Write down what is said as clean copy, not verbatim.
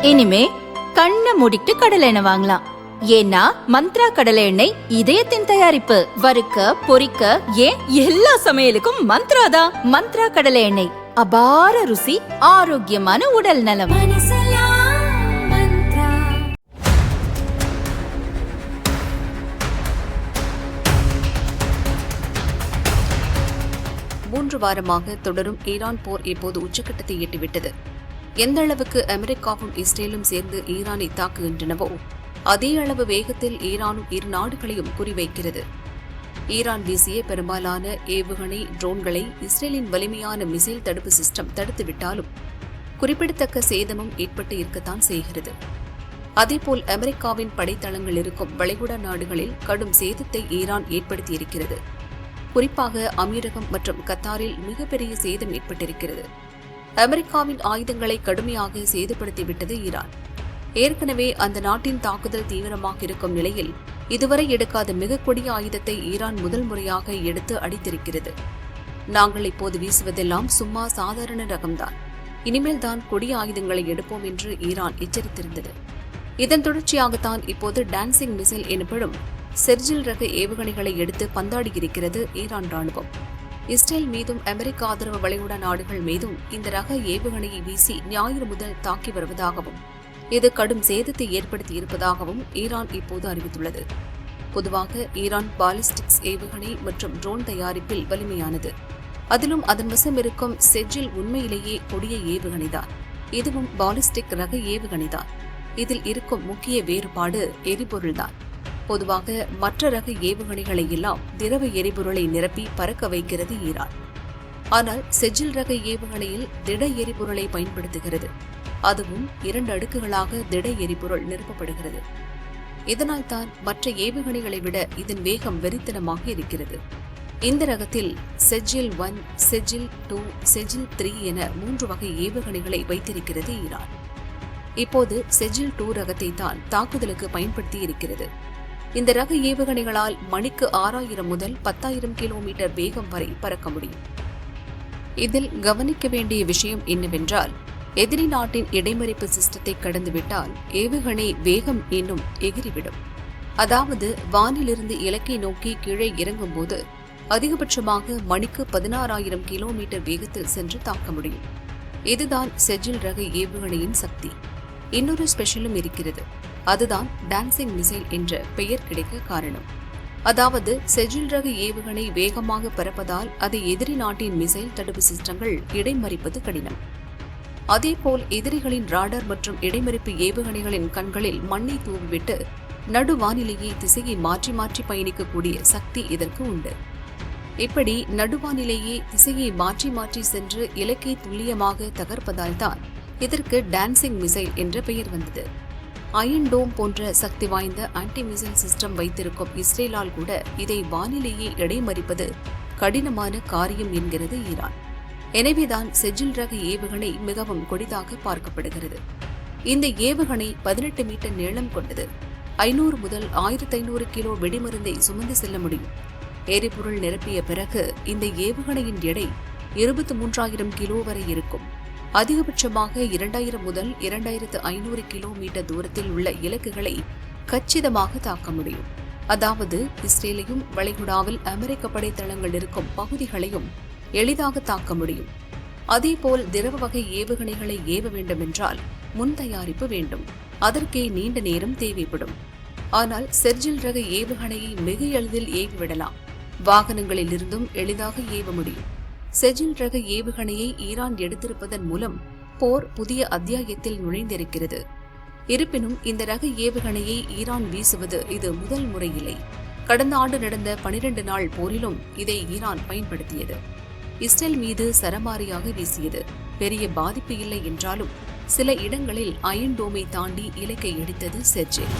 இனிமே கண்ணை மூடிட்டு கடலை எண்ணெய் வாங்கலாம். ஏன்னா மந்த்ரா கடலை எண்ணெய் இதயத்தின் தயாரிப்பு. வறுக்க பொரிக்க ஏன் எல்லா சமையலுக்கும் மந்த்ரா தான். மந்த்ரா கடலை எண்ணெய், அபார ருசி, ஆரோக்கியமான உடல் நலம். 3 வாரமாக தொடரும் ஈரான் போர் இப்போது உச்சக்கட்டத்தை எட்டிவிட்டது. எந்த அளவுக்கு அமெரிக்காவும் இஸ்ரேலும் சேர்ந்து ஈரானை தாக்குகின்றனவோ அதே அளவு வேகத்தில் ஈரானும் இரு நாடுகளையும் குறிவைக்கிறது. ஈரான் வீசிய பெரும்பாலான ஏவுகணை ட்ரோன்களை இஸ்ரேலின் வலிமையான மிசைல் தடுப்பு சிஸ்டம் தடுத்துவிட்டாலும் குறிப்பிடத்தக்க சேதமும் ஏற்பட்டு இருக்கத்தான் செய்கிறது. அதேபோல் அமெரிக்காவின் படைத்தளங்கள் இருக்கும் வளைகுடா நாடுகளில் கடும் சேதத்தை ஈரான் ஏற்படுத்தியிருக்கிறது. குறிப்பாக அமீரகம் மற்றும் கத்தாரில் மிகப்பெரிய சேதம் ஏற்பட்டிருக்கிறது. அமெரிக்காவின் ஆயுதங்களை கடுமையாக சேதப்படுத்திவிட்டது ஈரான். ஏற்கனவே அந்த நாட்டின் தாக்குதல் தீவிரமாக இருக்கும் நிலையில் இதுவரை எடுக்காத மிக கொடிய ஆயுதத்தை ஈரான் முதல் முறையாக எடுத்து அடித்திருக்கிறது. நாங்கள் இப்போது வீசுவதெல்லாம் சும்மா சாதாரண ரகம்தான், இனிமேல் தான் கொடிய ஆயுதங்களை எடுப்போம் என்று ஈரான் எச்சரித்திருந்தது. இதன் தொடர்ச்சியாகத்தான் இப்போது டான்சிங் மிசைல் எனப்படும் செர்ஜில் ரக ஏவுகணைகளை எடுத்து பந்தாடியிருக்கிறது ஈரான் ராணுவம். இஸ்ரேல் மீதும் அமெரிக்க ஆதரவு வளைகுடா நாடுகள் மீதும் இந்த ரக ஏவுகணையை வீசி ஞாயிறு முதல் தாக்கி வருவதாகவும் இது கடும் சேதத்தை ஏற்படுத்தியிருப்பதாகவும் ஈரான் இப்போது அறிவித்துள்ளது. பொதுவாக ஈரான் பாலிஸ்டிக்ஸ் ஏவுகணை மற்றும் ட்ரோன் தயாரிப்பில் வலிமையானது. அதிலும் அதன் வசம் இருக்கும் செர்ஜில் உண்மையிலேயே கொடிய ஏவுகணைதான். இதுவும் பாலிஸ்டிக் ரக ஏவுகணைதான். இதில் இருக்கும் முக்கிய வேறுபாடு எரிபொருள்தான். பொதுவாக மற்ற ரக ஏவுகணைகளை எல்லாம் திரவ எரிபொருளை நிரப்பி பறக்க வைக்கிறது ஈரான். ஆனால் செஜில் ரக ஏவுகணையில் திட எரிபொருளை பயன்படுத்துகிறது. அதுவும் 2 அடுக்குகளாக திட எரிபொருள் நிரப்பப்படுகிறது. இதனால் தான் மற்ற ஏவுகணைகளை விட இதன் வேகம் வெறித்தனமாக இருக்கிறது. இந்த ரகத்தில் செஜில் 1, செஜில் 2, செஜில் 3 என 3 வகை ஏவுகணைகளை வைத்திருக்கிறது ஈரான். இப்போது செஜில் 2 ரகத்தை தான் தாக்குதலுக்கு பயன்படுத்தி இருக்கிறது. இந்த ரக ஏவுகணைகளால் மணிக்கு 6000 முதல் 10,000 கிலோமீட்டர் வேகம் வரை பறக்க முடியும். இதில் கவனிக்க வேண்டிய விஷயம் என்னவென்றால், எதிரி நாட்டின் இடைமறிப்பு சிஸ்டத்தை கடந்துவிட்டால் ஏவுகணை வேகம் இன்னும் எகிரிவிடும். அதாவது வானிலிருந்து இலக்கை நோக்கி கீழே இறங்கும்போது அதிகபட்சமாக மணிக்கு 16,000 கிலோமீட்டர் வேகத்தில் சென்று தாக்க முடியும். இதுதான் செஜில் ரக ஏவுகணையின் சக்தி. இன்னொரு ஸ்பெஷலும் இருக்கிறது. அதுதான் டான்சிங் மிசைல் என்ற பெயர் கிடைக்க காரணம். அதாவது செஜில் ரக ஏவுகணை வேகமாக பறப்பதால் அதை எதிரி நாட்டின் மிசைல் தடுப்பு சிஸ்டங்கள் இடைமறிப்பது கடினம். அதேபோல் எதிரிகளின் ராடார் மற்றும் இடைமறிப்பு ஏவுகணைகளின் கண்களில் மண்ணை தூவிவிட்டு நடுவானிலேயே திசையை மாற்றி மாற்றி பயணிக்கக்கூடிய சக்தி இதற்கு உண்டு. இப்படி நடுவானிலேயே திசையை மாற்றி மாற்றி சென்று இலக்கை துல்லியமாக தகர்ப்பதால் தான் இதற்கு டான்சிங் மிசைல் என்ற பெயர் வந்தது. அயன் டோம் போன்ற சக்தி வாய்ந்த ஆன்டி மிசைல் சிஸ்டம் வைத்திருக்கும் இஸ்ரேலால் கூட இதை வானிலேயே இடைமறிப்பது கடினமான காரியம் என்கிறது ஈரான். எனவேதான் செஜில் ரக ஏவுகணை மிகவும் கொடிதாக பார்க்கப்படுகிறது. இந்த ஏவுகணை 18 மீட்டர் நீளம் கொண்டது. 500 முதல் 1500 கிலோ வெடிமருந்தை சுமந்து செல்ல முடியும். எரிபொருள் நிரப்பிய பிறகு இந்த ஏவுகணையின் எடை 23,000 கிலோ வரை இருக்கும். அதிகபட்சமாக 2000 முதல் 2500 கிலோமீட்டர் தூரத்தில் உள்ள இலக்குகளை கச்சிதமாக தாக்க முடியும். அதாவது இஸ்ரேலையும் வளைகுடாவில் அமெரிக்க படைத்தளங்கள் இருக்கும் பகுதிகளையும் எளிதாக தாக்க முடியும். அதேபோல் திரவ வகை ஏவுகணைகளை ஏவ வேண்டுமென்றால் முன் தயாரிப்பு வேண்டும். அதற்கே நீண்ட நேரம் தேவைப்படும். ஆனால் செர்ஜில் ரக ஏவுகணையை மிக எளிதில் ஏவிவிடலாம். வாகனங்களில் இருந்தும் எளிதாக ஏவ முடியும். செஜில் ரக ஏவுகணையை ஈரான் எடுத்திருப்பதன் மூலம் போர் புதிய அத்தியாயத்தில் நுழைந்திருக்கிறது. இருப்பினும் இந்த ரக ஏவுகணையை ஈரான் வீசுவது இது முதல் முறையில்லை. கடந்த ஆண்டு நடந்த 12 நாள் போரிலும் இதை ஈரான் பயன்படுத்தியது. இஸ்ரேல் மீது சரமாரியாக வீசியது. பெரிய பாதிப்பு இல்லை என்றாலும் சில இடங்களில் அயன் டோமை தாண்டி இலக்கை எடுத்தது செர்ஜில்.